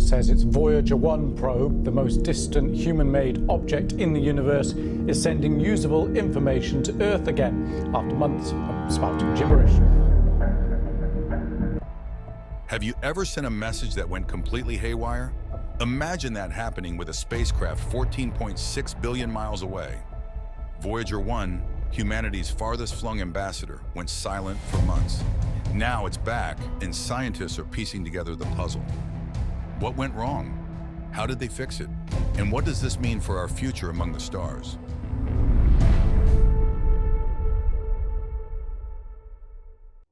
says its Voyager 1 probe, the most distant human-made object in the universe, is sending usable information to Earth again after months of spouting gibberish. Have you ever sent a message that went completely haywire? Imagine that happening with a spacecraft 14.6 billion miles away. Voyager 1, humanity's farthest flung ambassador, went silent for months. Now it's back, and scientists are piecing together the puzzle. What went wrong? How did they fix it? And what does this mean for our future among the stars?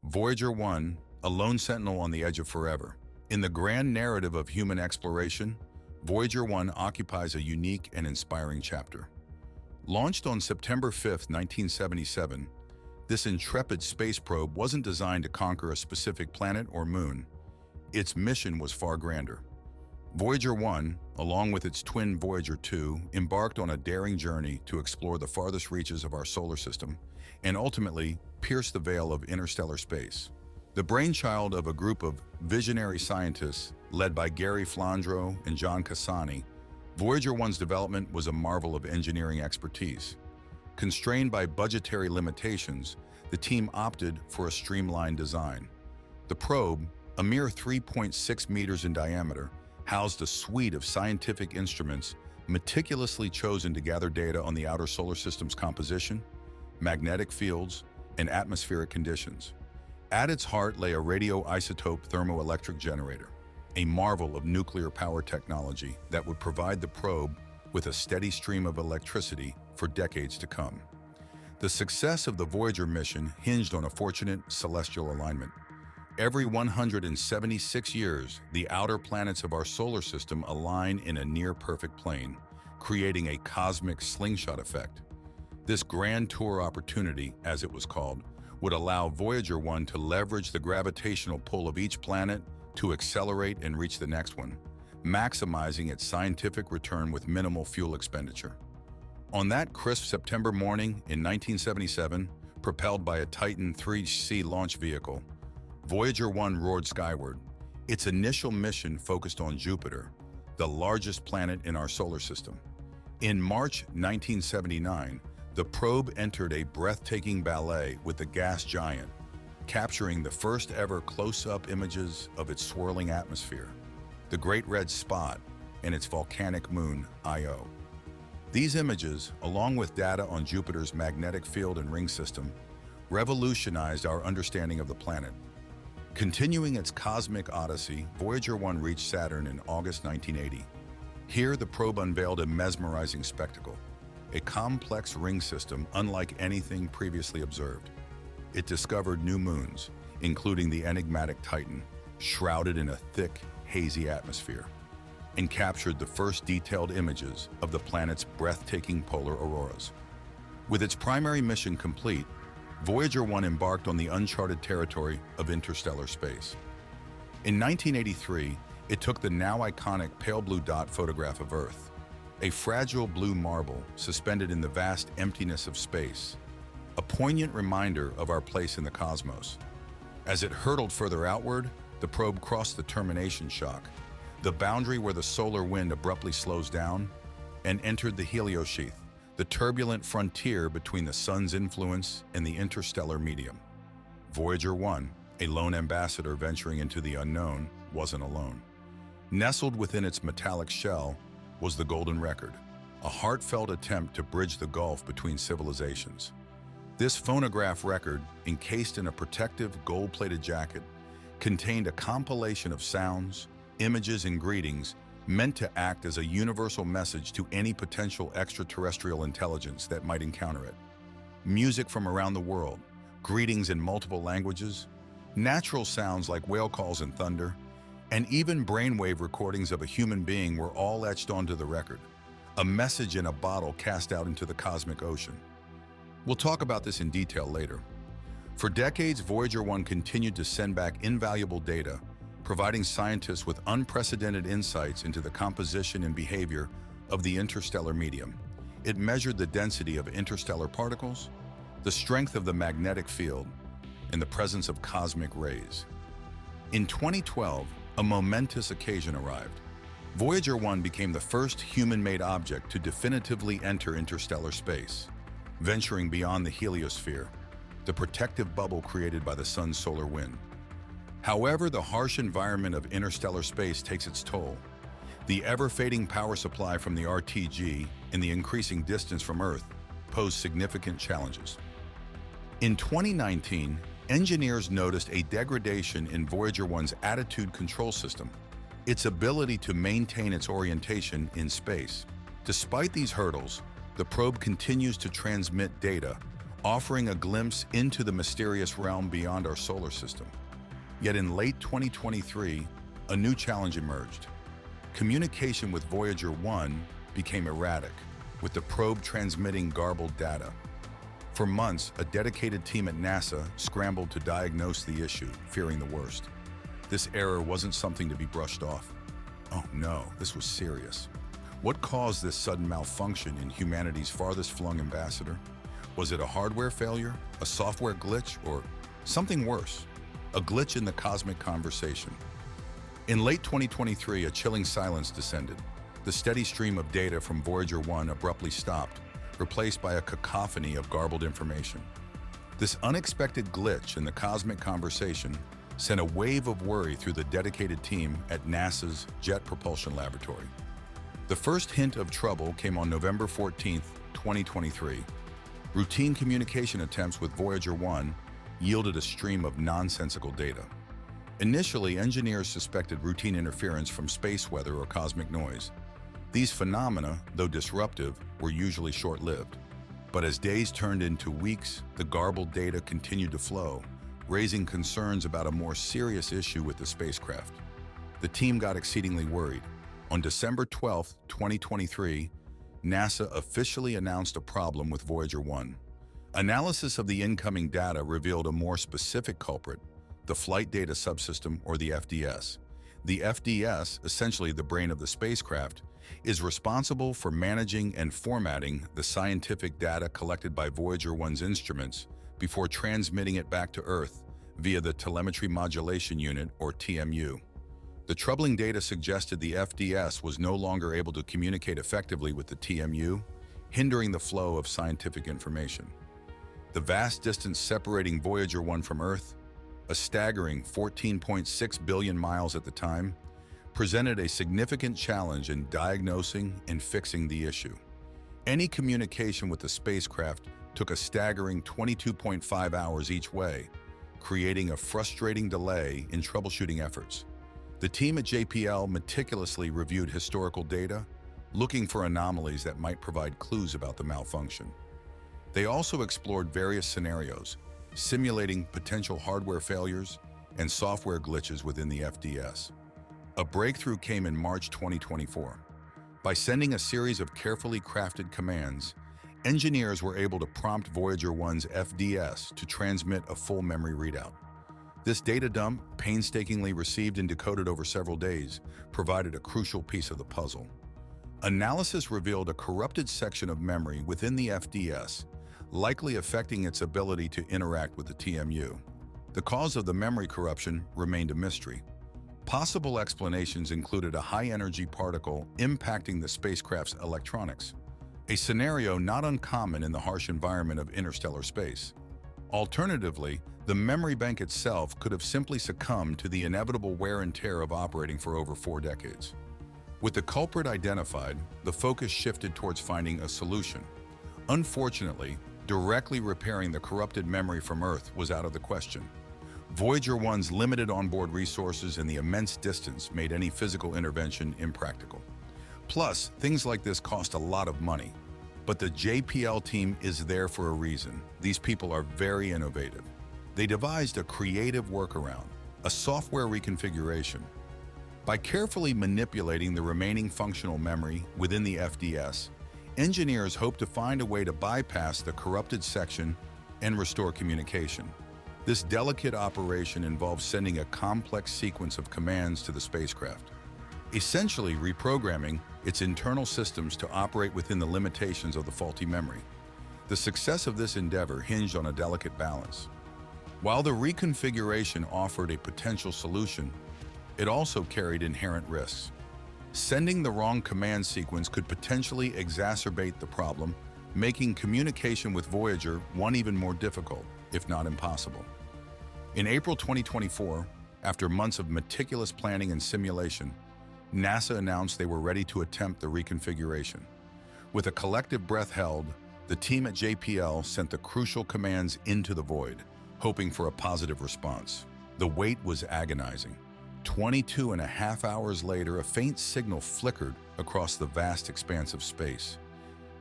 Voyager 1, a lone sentinel on the edge of forever. In the grand narrative of human exploration, Voyager 1 occupies a unique and inspiring chapter. Launched on September 5, 1977, this intrepid space probe wasn't designed to conquer a specific planet or moon. Its mission was far grander. Voyager 1, along with its twin Voyager 2, embarked on a daring journey to explore the farthest reaches of our solar system and ultimately pierce the veil of interstellar space. The brainchild of a group of visionary scientists led by Gary Flandreau and John Cassani, Voyager 1's development was a marvel of engineering expertise. Constrained by budgetary limitations, the team opted for a streamlined design. The probe, a mere 3.6 meters in diameter, housed a suite of scientific instruments meticulously chosen to gather data on the outer solar system's composition, magnetic fields, and atmospheric conditions. At its heart lay a radioisotope thermoelectric generator, a marvel of nuclear power technology that would provide the probe with a steady stream of electricity for decades to come. The success of the Voyager mission hinged on a fortunate celestial alignment. Every 176 years, the outer planets of our solar system align in a near-perfect plane, creating a cosmic slingshot effect. This grand tour opportunity, as it was called, would allow Voyager 1 to leverage the gravitational pull of each planet to accelerate and reach the next one, maximizing its scientific return with minimal fuel expenditure. On that crisp September morning in 1977, propelled by a Titan 3C launch vehicle, Voyager 1 roared skyward. Its initial mission focused on Jupiter, the largest planet in our solar system. In March 1979, the probe entered a breathtaking ballet with the gas giant, capturing the first ever close-up images of its swirling atmosphere, the Great Red Spot, and its volcanic moon, Io. These images, along with data on Jupiter's magnetic field and ring system, revolutionized our understanding of the planet. Continuing its cosmic odyssey, Voyager 1 reached Saturn in August 1980. Here, the probe unveiled a mesmerizing spectacle, a complex ring system unlike anything previously observed. It discovered new moons, including the enigmatic Titan, shrouded in a thick, hazy atmosphere, and captured the first detailed images of the planet's breathtaking polar auroras. With its primary mission complete, Voyager 1 embarked on the uncharted territory of interstellar space. In 1983, it took the now iconic pale blue dot photograph of Earth, a fragile blue marble suspended in the vast emptiness of space, a poignant reminder of our place in the cosmos. As it hurtled further outward, the probe crossed the termination shock, the boundary where the solar wind abruptly slows down, and entered the heliosheath, the turbulent frontier between the sun's influence and the interstellar medium. Voyager 1, a lone ambassador venturing into the unknown, wasn't alone. Nestled within its metallic shell was the Golden Record, a heartfelt attempt to bridge the gulf between civilizations. This phonograph record, encased in a protective gold-plated jacket, contained a compilation of sounds, images, and greetings meant to act as a universal message to any potential extraterrestrial intelligence that might encounter it. Music from around the world, greetings in multiple languages, natural sounds like whale calls and thunder, and even brainwave recordings of a human being were all etched onto the record, a message in a bottle cast out into the cosmic ocean. We'll talk about this in detail later. For decades, Voyager 1 continued to send back invaluable data, providing scientists with unprecedented insights into the composition and behavior of the interstellar medium. It measured the density of interstellar particles, the strength of the magnetic field, and the presence of cosmic rays. In 2012, a momentous occasion arrived. Voyager 1 became the first human-made object to definitively enter interstellar space, venturing beyond the heliosphere, the protective bubble created by the sun's solar wind. However, the harsh environment of interstellar space takes its toll. The ever-fading power supply from the RTG and the increasing distance from Earth pose significant challenges. In 2019, engineers noticed a degradation in Voyager 1's attitude control system, its ability to maintain its orientation in space. Despite these hurdles, the probe continues to transmit data, offering a glimpse into the mysterious realm beyond our solar system. Yet in late 2023, a new challenge emerged. Communication with Voyager 1 became erratic, with the probe transmitting garbled data. For months, a dedicated team at NASA scrambled to diagnose the issue, fearing the worst. This error wasn't something to be brushed off. Oh no, this was serious. What caused this sudden malfunction in humanity's farthest flung ambassador? Was it a hardware failure, a software glitch, or something worse? A glitch in the cosmic conversation. In late 2023, a chilling silence descended. The steady stream of data from Voyager 1 abruptly stopped, replaced by a cacophony of garbled information. This unexpected glitch in the cosmic conversation sent a wave of worry through the dedicated team at NASA's Jet Propulsion Laboratory. The first hint of trouble came on November 14, 2023. Routine communication attempts with Voyager 1 yielded a stream of nonsensical data. Initially, engineers suspected routine interference from space weather or cosmic noise. These phenomena, though disruptive, were usually short-lived. But as days turned into weeks, the garbled data continued to flow, raising concerns about a more serious issue with the spacecraft. The team got exceedingly worried. On December 12, 2023, NASA officially announced a problem with Voyager 1. Analysis of the incoming data revealed a more specific culprit, the Flight Data Subsystem, or the FDS. The FDS, essentially the brain of the spacecraft, is responsible for managing and formatting the scientific data collected by Voyager 1's instruments before transmitting it back to Earth via the Telemetry Modulation Unit, or TMU. The troubling data suggested the FDS was no longer able to communicate effectively with the TMU, hindering the flow of scientific information. The vast distance separating Voyager 1 from Earth, a staggering 14.6 billion miles at the time, presented a significant challenge in diagnosing and fixing the issue. Any communication with the spacecraft took a staggering 22.5 hours each way, creating a frustrating delay in troubleshooting efforts. The team at JPL meticulously reviewed historical data, looking for anomalies that might provide clues about the malfunction. They also explored various scenarios, simulating potential hardware failures and software glitches within the FDS. A breakthrough came in March 2024. By sending a series of carefully crafted commands, engineers were able to prompt Voyager 1's FDS to transmit a full memory readout. This data dump, painstakingly received and decoded over several days, provided a crucial piece of the puzzle. Analysis revealed a corrupted section of memory within the FDS, likely affecting its ability to interact with the TMU. The cause of the memory corruption remained a mystery. Possible explanations included a high-energy particle impacting the spacecraft's electronics, a scenario not uncommon in the harsh environment of interstellar space. Alternatively, the memory bank itself could have simply succumbed to the inevitable wear and tear of operating for over 4 decades. With the culprit identified, the focus shifted towards finding a solution. Unfortunately, directly repairing the corrupted memory from Earth was out of the question. Voyager 1's limited onboard resources and the immense distance made any physical intervention impractical. Plus, things like this cost a lot of money. But the JPL team is there for a reason. These people are very innovative. They devised a creative workaround, a software reconfiguration. By carefully manipulating the remaining functional memory within the FDS, engineers hope to find a way to bypass the corrupted section and restore communication. This delicate operation involves sending a complex sequence of commands to the spacecraft, essentially reprogramming its internal systems to operate within the limitations of the faulty memory. The success of this endeavor hinged on a delicate balance. While the reconfiguration offered a potential solution, it also carried inherent risks. Sending the wrong command sequence could potentially exacerbate the problem, making communication with Voyager 1 even more difficult, if not impossible. In April 2024, after months of meticulous planning and simulation, NASA announced they were ready to attempt the reconfiguration. With a collective breath held, the team at JPL sent the crucial commands into the void, hoping for a positive response. The wait was agonizing. 22.5 hours later, a faint signal flickered across the vast expanse of space.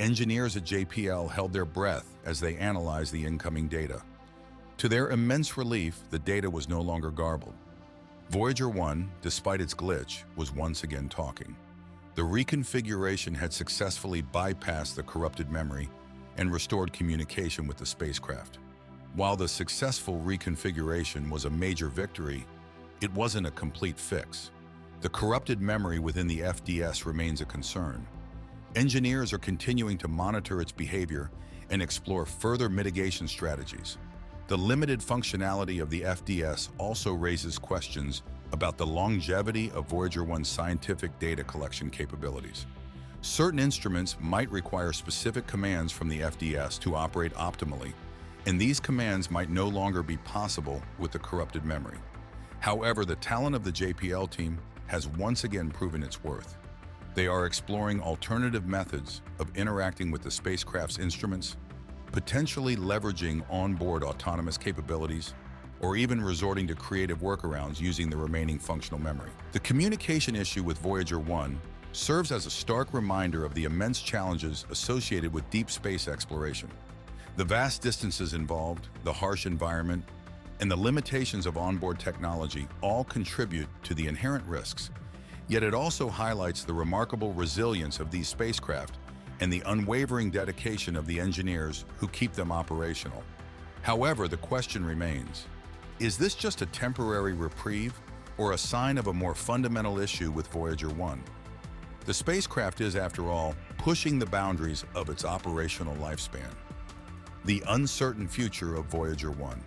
Engineers at JPL held their breath as they analyzed the incoming data. To their immense relief, the data was no longer garbled. Voyager 1, despite its glitch, was once again talking. The reconfiguration had successfully bypassed the corrupted memory and restored communication with the spacecraft. While the successful reconfiguration was a major victory, it wasn't a complete fix. The corrupted memory within the FDS remains a concern. Engineers are continuing to monitor its behavior and explore further mitigation strategies. The limited functionality of the FDS also raises questions about the longevity of Voyager 1's scientific data collection capabilities. Certain instruments might require specific commands from the FDS to operate optimally, and these commands might no longer be possible with the corrupted memory. However, the talent of the JPL team has once again proven its worth. They are exploring alternative methods of interacting with the spacecraft's instruments, potentially leveraging onboard autonomous capabilities, or even resorting to creative workarounds using the remaining functional memory. The communication issue with Voyager 1 serves as a stark reminder of the immense challenges associated with deep space exploration. The vast distances involved, the harsh environment, and the limitations of onboard technology all contribute to the inherent risks. Yet it also highlights the remarkable resilience of these spacecraft and the unwavering dedication of the engineers who keep them operational. However, the question remains, is this just a temporary reprieve or a sign of a more fundamental issue with Voyager 1? The spacecraft is, after all, pushing the boundaries of its operational lifespan. The uncertain future of Voyager 1.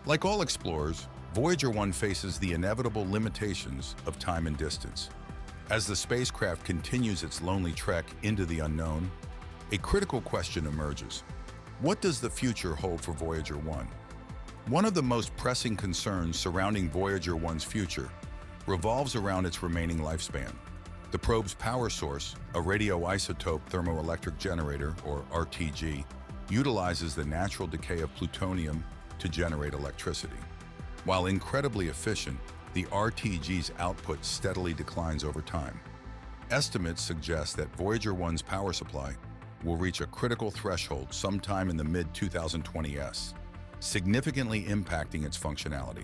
Like all explorers, Voyager 1 faces the inevitable limitations of time and distance. As the spacecraft continues its lonely trek into the unknown, a critical question emerges. What does the future hold for Voyager 1? One of the most pressing concerns surrounding Voyager 1's future revolves around its remaining lifespan. The probe's power source, a radioisotope thermoelectric generator, or RTG, utilizes the natural decay of plutonium to generate electricity. While incredibly efficient, the RTG's output steadily declines over time. Estimates suggest that Voyager 1's power supply will reach a critical threshold sometime in the mid-2020s, significantly impacting its functionality.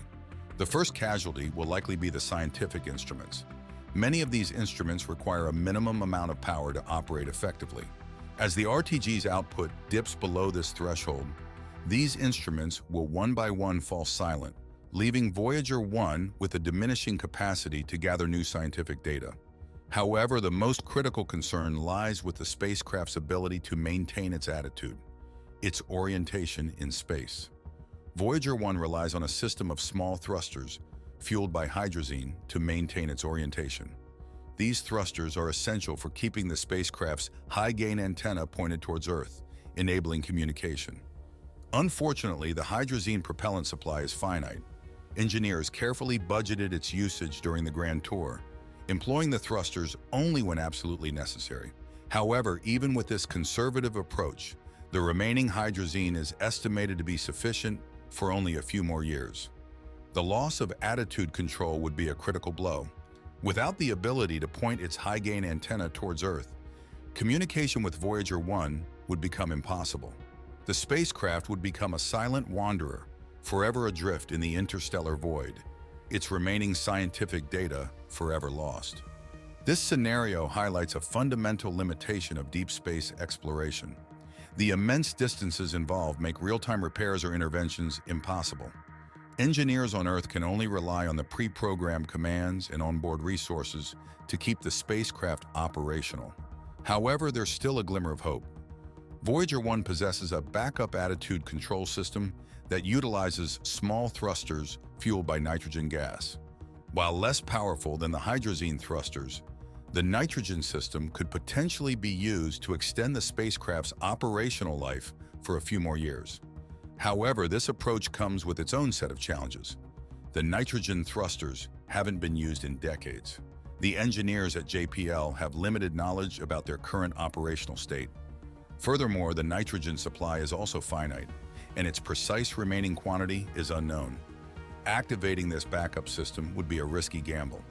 The first casualty will likely be the scientific instruments. Many of these instruments require a minimum amount of power to operate effectively. As the RTG's output dips below this threshold, these instruments will one by one fall silent, leaving Voyager 1 with a diminishing capacity to gather new scientific data. However, the most critical concern lies with the spacecraft's ability to maintain its attitude, its orientation in space. Voyager 1 relies on a system of small thrusters fueled by hydrazine to maintain its orientation. These thrusters are essential for keeping the spacecraft's high-gain antenna pointed towards Earth, enabling communication. Unfortunately, the hydrazine propellant supply is finite. Engineers carefully budgeted its usage during the Grand Tour, employing the thrusters only when absolutely necessary. However, even with this conservative approach, the remaining hydrazine is estimated to be sufficient for only a few more years. The loss of attitude control would be a critical blow. Without the ability to point its high-gain antenna towards Earth, communication with Voyager 1 would become impossible. The spacecraft would become a silent wanderer, forever adrift in the interstellar void, its remaining scientific data forever lost. This scenario highlights a fundamental limitation of deep space exploration. The immense distances involved make real-time repairs or interventions impossible. Engineers on Earth can only rely on the pre-programmed commands and onboard resources to keep the spacecraft operational. However, there's still a glimmer of hope. Voyager 1 possesses a backup attitude control system that utilizes small thrusters fueled by nitrogen gas. While less powerful than the hydrazine thrusters, The nitrogen system could potentially be used to extend the spacecraft's operational life for a few more years. However, this approach comes with its own set of challenges. The nitrogen thrusters haven't been used in decades. The engineers at JPL have limited knowledge about their current operational state. Furthermore, the nitrogen supply is also finite, and its precise remaining quantity is unknown. Activating this backup system would be a risky gamble,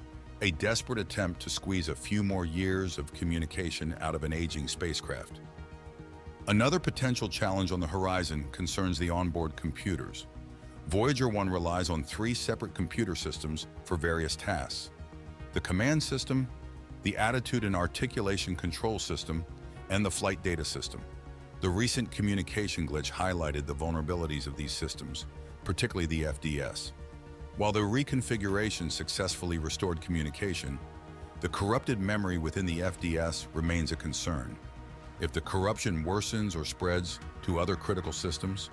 a desperate attempt to squeeze a few more years of communication out of an aging spacecraft. Another potential challenge on the horizon concerns the onboard computers. Voyager 1 relies on 3 separate computer systems for various tasks: the command system, the attitude and articulation control system, and the flight data system. The recent communication glitch highlighted the vulnerabilities of these systems, particularly the FDS. While the reconfiguration successfully restored communication, the corrupted memory within the FDS remains a concern. If the corruption worsens or spreads to other critical systems,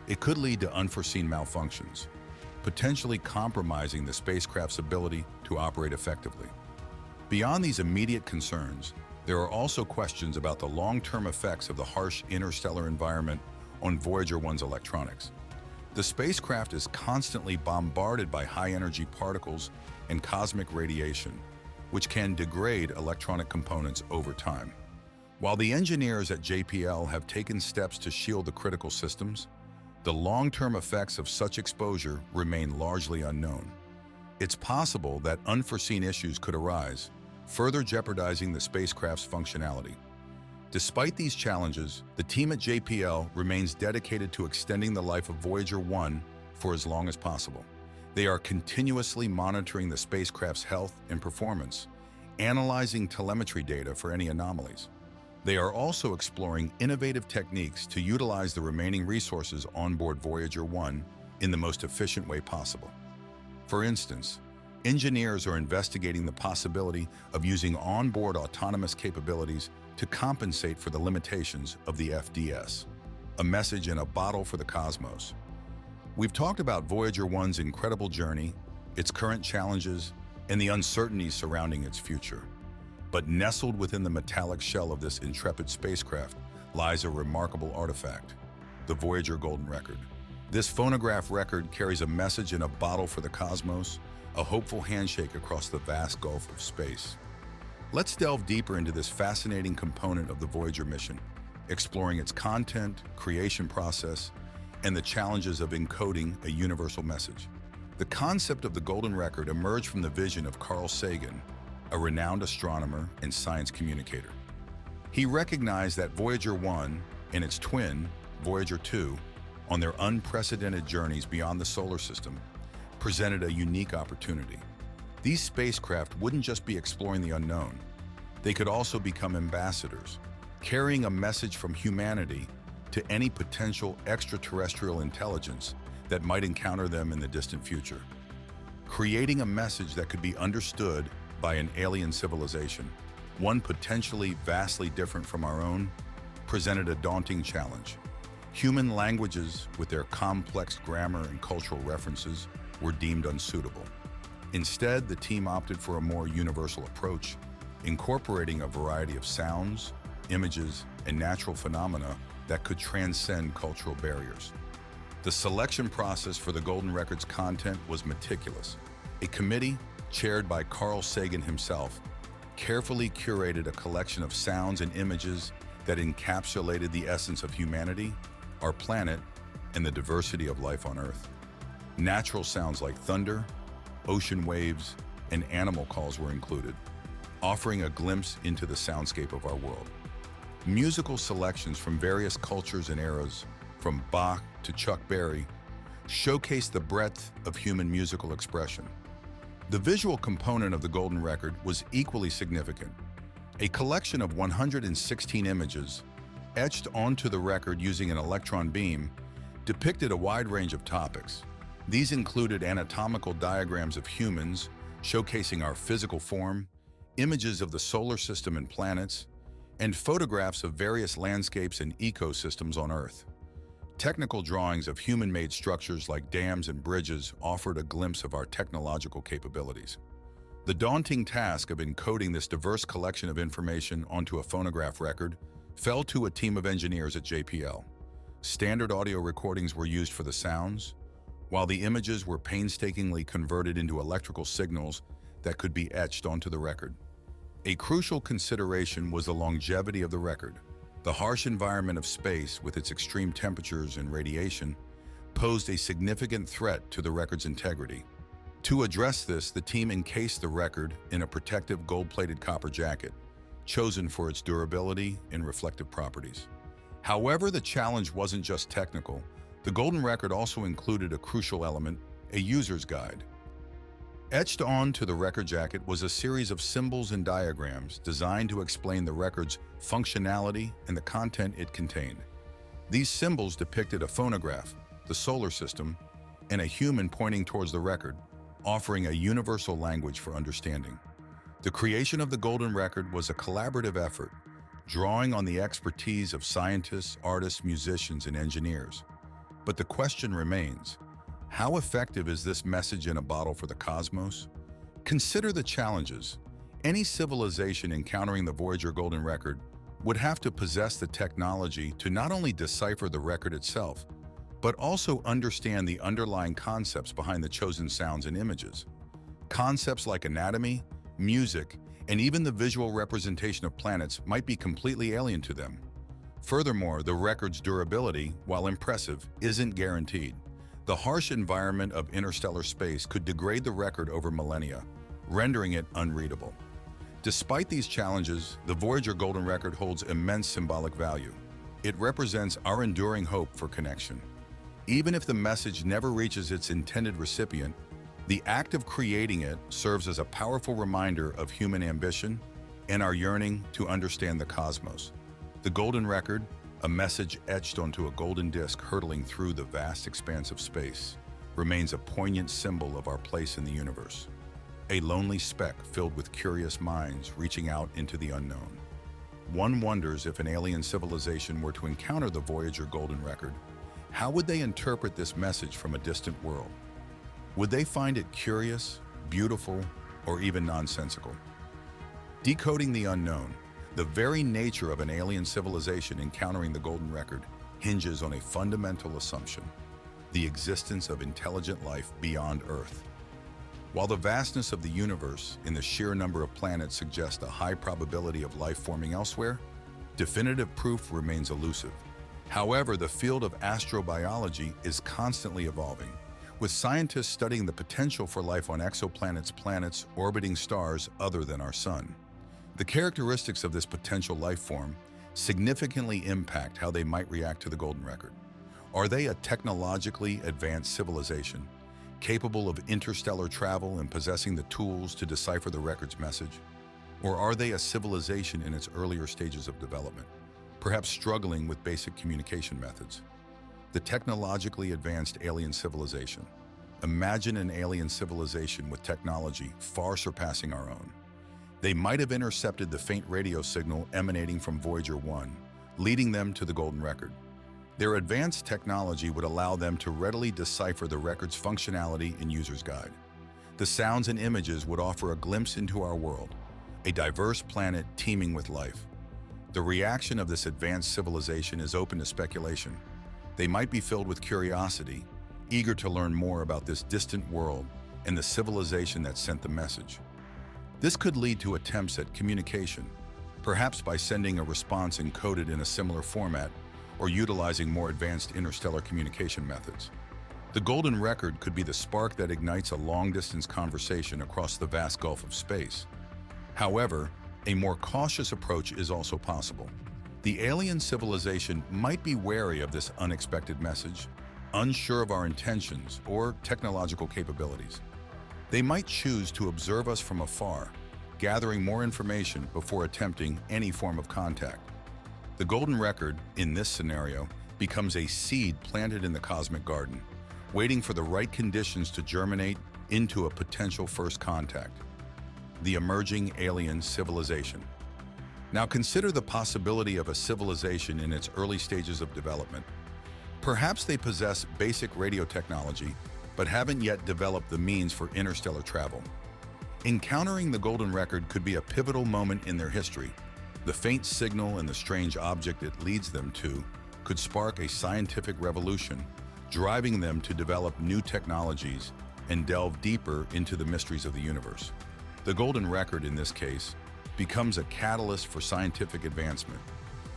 it could lead to unforeseen malfunctions, potentially compromising the spacecraft's ability to operate effectively. Beyond these immediate concerns, there are also questions about the long-term effects of the harsh interstellar environment on Voyager 1's electronics. The spacecraft is constantly bombarded by high-energy particles and cosmic radiation, which can degrade electronic components over time. While the engineers at JPL have taken steps to shield the critical systems, the long-term effects of such exposure remain largely unknown. It's possible that unforeseen issues could arise, further jeopardizing the spacecraft's functionality. Despite these challenges, the team at JPL remains dedicated to extending the life of Voyager 1 for as long as possible. They are continuously monitoring the spacecraft's health and performance, analyzing telemetry data for any anomalies. They are also exploring innovative techniques to utilize the remaining resources on board Voyager 1 in the most efficient way possible. For instance, engineers are investigating the possibility of using onboard autonomous capabilities to compensate for the limitations of the FDS, a message in a bottle for the cosmos. We've talked about Voyager 1's incredible journey, its current challenges, and the uncertainties surrounding its future. But nestled within the metallic shell of this intrepid spacecraft lies a remarkable artifact, the Voyager Golden Record. This phonograph record carries a message in a bottle for the cosmos, a hopeful handshake across the vast gulf of space. Let's delve deeper into this fascinating component of the Voyager mission, exploring its content, creation process, and the challenges of encoding a universal message. The concept of the Golden Record emerged from the vision of Carl Sagan, a renowned astronomer and science communicator. He recognized that Voyager 1 and its twin, Voyager 2, on their unprecedented journeys beyond the solar system, presented a unique opportunity. These spacecraft wouldn't just be exploring the unknown, they could also become ambassadors, carrying a message from humanity to any potential extraterrestrial intelligence that might encounter them in the distant future. Creating a message that could be understood by an alien civilization, one potentially vastly different from our own, presented a daunting challenge. Human languages, with their complex grammar and cultural references, were deemed unsuitable. Instead, the team opted for a more universal approach, incorporating a variety of sounds, images, and natural phenomena that could transcend cultural barriers. The selection process for the Golden Record's content was meticulous. A committee, chaired by Carl Sagan himself, carefully curated a collection of sounds and images that encapsulated the essence of humanity, our planet, and the diversity of life on Earth. Natural sounds like thunder, ocean waves, and animal calls were included, offering a glimpse into the soundscape of our world. Musical selections from various cultures and eras, from Bach to Chuck Berry, showcased the breadth of human musical expression. The visual component of the Golden Record was equally significant. A collection of 116 images, etched onto the record using an electron beam, depicted a wide range of topics. These included anatomical diagrams of humans, showcasing our physical form, images of the solar system and planets, and photographs of various landscapes and ecosystems on Earth. Technical drawings of human-made structures like dams and bridges offered a glimpse of our technological capabilities. The daunting task of encoding this diverse collection of information onto a phonograph record fell to a team of engineers at JPL. Standard audio recordings were used for the sounds, while the images were painstakingly converted into electrical signals that could be etched onto the record. A crucial consideration was the longevity of the record. The harsh environment of space, with its extreme temperatures and radiation, posed a significant threat to the record's integrity. To address this, the team encased the record in a protective gold-plated copper jacket, chosen for its durability and reflective properties. However, the challenge wasn't just technical. The golden record also included a crucial element, a user's guide. Etched onto the record jacket was a series of symbols and diagrams designed to explain the record's functionality and the content it contained. These symbols depicted a phonograph, the solar system, and a human pointing towards the record, offering a universal language for understanding. The creation of the golden record was a collaborative effort, drawing on the expertise of scientists, artists, musicians, and engineers. But the question remains, how effective is this message in a bottle for the cosmos? Consider the challenges. Any civilization encountering the Voyager golden record would have to possess the technology to not only decipher the record itself, but also understand the underlying concepts behind the chosen sounds and images. Concepts like anatomy, music, and even the visual representation of planets might be completely alien to them. Furthermore, the record's durability, while impressive, isn't guaranteed. The harsh environment of interstellar space could degrade the record over millennia, rendering it unreadable. Despite these challenges, the Voyager golden record holds immense symbolic value. It represents our enduring hope for connection. Even if the message never reaches its intended recipient, the act of creating it serves as a powerful reminder of human ambition and our yearning to understand the cosmos. The golden record, a message etched onto a golden disc hurtling through the vast expanse of space, remains a poignant symbol of our place in the universe. A lonely speck filled with curious minds reaching out into the unknown. One wonders if an alien civilization were to encounter the Voyager golden record, how would they interpret this message from a distant world? Would they find it curious, beautiful, or even nonsensical? Decoding the unknown, the very nature of an alien civilization encountering the golden record hinges on a fundamental assumption: the existence of intelligent life beyond Earth. While the vastness of the universe and the sheer number of planets suggest a high probability of life forming elsewhere, definitive proof remains elusive. However, the field of astrobiology is constantly evolving, with scientists studying the potential for life on exoplanets, planets orbiting stars other than our Sun. The characteristics of this potential life form significantly impact how they might react to the golden record. Are they a technologically advanced civilization, capable of interstellar travel and possessing the tools to decipher the record's message? Or are they a civilization in its earlier stages of development, perhaps struggling with basic communication methods? The technologically advanced alien civilization. Imagine an alien civilization with technology far surpassing our own. They might have intercepted the faint radio signal emanating from Voyager 1, leading them to the golden record. Their advanced technology would allow them to readily decipher the record's functionality and user's guide. The sounds and images would offer a glimpse into our world, a diverse planet teeming with life. The reaction of this advanced civilization is open to speculation. They might be filled with curiosity, eager to learn more about this distant world and the civilization that sent the message. This could lead to attempts at communication, perhaps by sending a response encoded in a similar format or utilizing more advanced interstellar communication methods. The golden record could be the spark that ignites a long-distance conversation across the vast gulf of space. However, a more cautious approach is also possible. The alien civilization might be wary of this unexpected message, unsure of our intentions or technological capabilities. They might choose to observe us from afar, gathering more information before attempting any form of contact. The golden record, in this scenario, becomes a seed planted in the cosmic garden, waiting for the right conditions to germinate into a potential first contact. The emerging alien civilization. Now consider the possibility of a civilization in its early stages of development. Perhaps they possess basic radio technology, but haven't yet developed the means for interstellar travel. Encountering the golden record could be a pivotal moment in their history. The faint signal and the strange object it leads them to could spark a scientific revolution, driving them to develop new technologies and delve deeper into the mysteries of the universe. The golden record, in this case, becomes a catalyst for scientific advancement,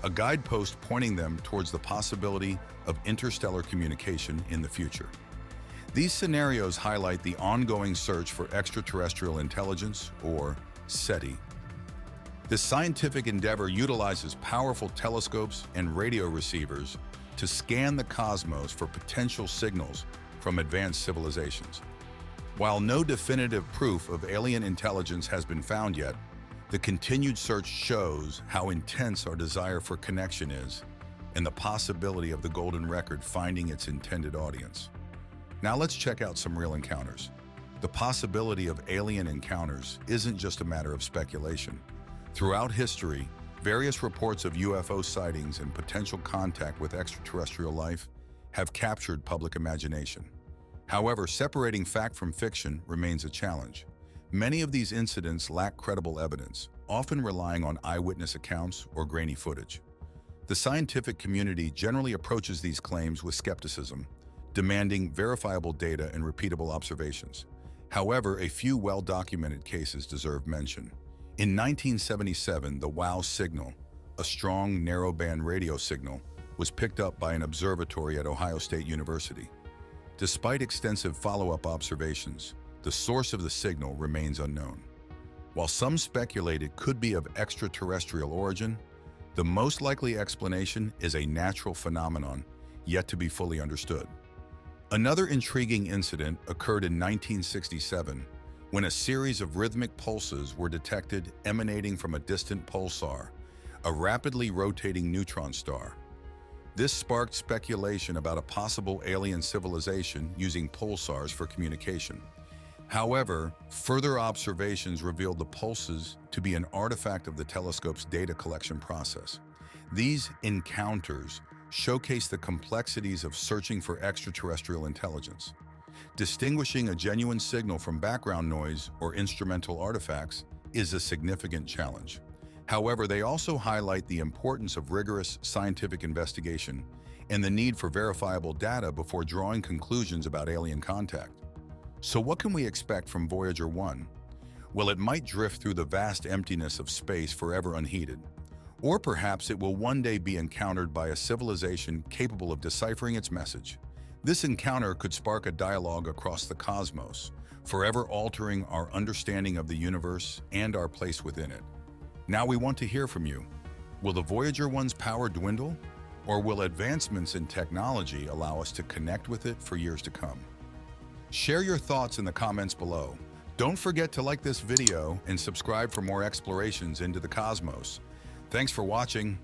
a guidepost pointing them towards the possibility of interstellar communication in the future. These scenarios highlight the ongoing search for extraterrestrial intelligence, or SETI. This scientific endeavor utilizes powerful telescopes and radio receivers to scan the cosmos for potential signals from advanced civilizations. While no definitive proof of alien intelligence has been found yet, the continued search shows how intense our desire for connection is and the possibility of the golden record finding its intended audience. Now let's check out some real encounters. The possibility of alien encounters isn't just a matter of speculation. Throughout history, various reports of UFO sightings and potential contact with extraterrestrial life have captured public imagination. However, separating fact from fiction remains a challenge. Many of these incidents lack credible evidence, often relying on eyewitness accounts or grainy footage. The scientific community generally approaches these claims with skepticism, demanding verifiable data and repeatable observations. However, a few well-documented cases deserve mention. In 1977, the WOW signal, a strong narrowband radio signal, was picked up by an observatory at Ohio State University. Despite extensive follow-up observations, the source of the signal remains unknown. While some speculate it could be of extraterrestrial origin, the most likely explanation is a natural phenomenon yet to be fully understood. Another intriguing incident occurred in 1967 when a series of rhythmic pulses were detected emanating from a distant pulsar, a rapidly rotating neutron star. This sparked speculation about a possible alien civilization using pulsars for communication. However, further observations revealed the pulses to be an artifact of the telescope's data collection process. These encounters showcase the complexities of searching for extraterrestrial intelligence. Distinguishing a genuine signal from background noise or instrumental artifacts is a significant challenge. However, they also highlight the importance of rigorous scientific investigation and the need for verifiable data before drawing conclusions about alien contact. So what can we expect from Voyager 1? Well, it might drift through the vast emptiness of space forever unheeded. Or perhaps it will one day be encountered by a civilization capable of deciphering its message. This encounter could spark a dialogue across the cosmos, forever altering our understanding of the universe and our place within it. Now we want to hear from you. Will the Voyager 1's power dwindle? Or will advancements in technology allow us to connect with it for years to come? Share your thoughts in the comments below. Don't forget to like this video and subscribe for more explorations into the cosmos. Thanks for watching.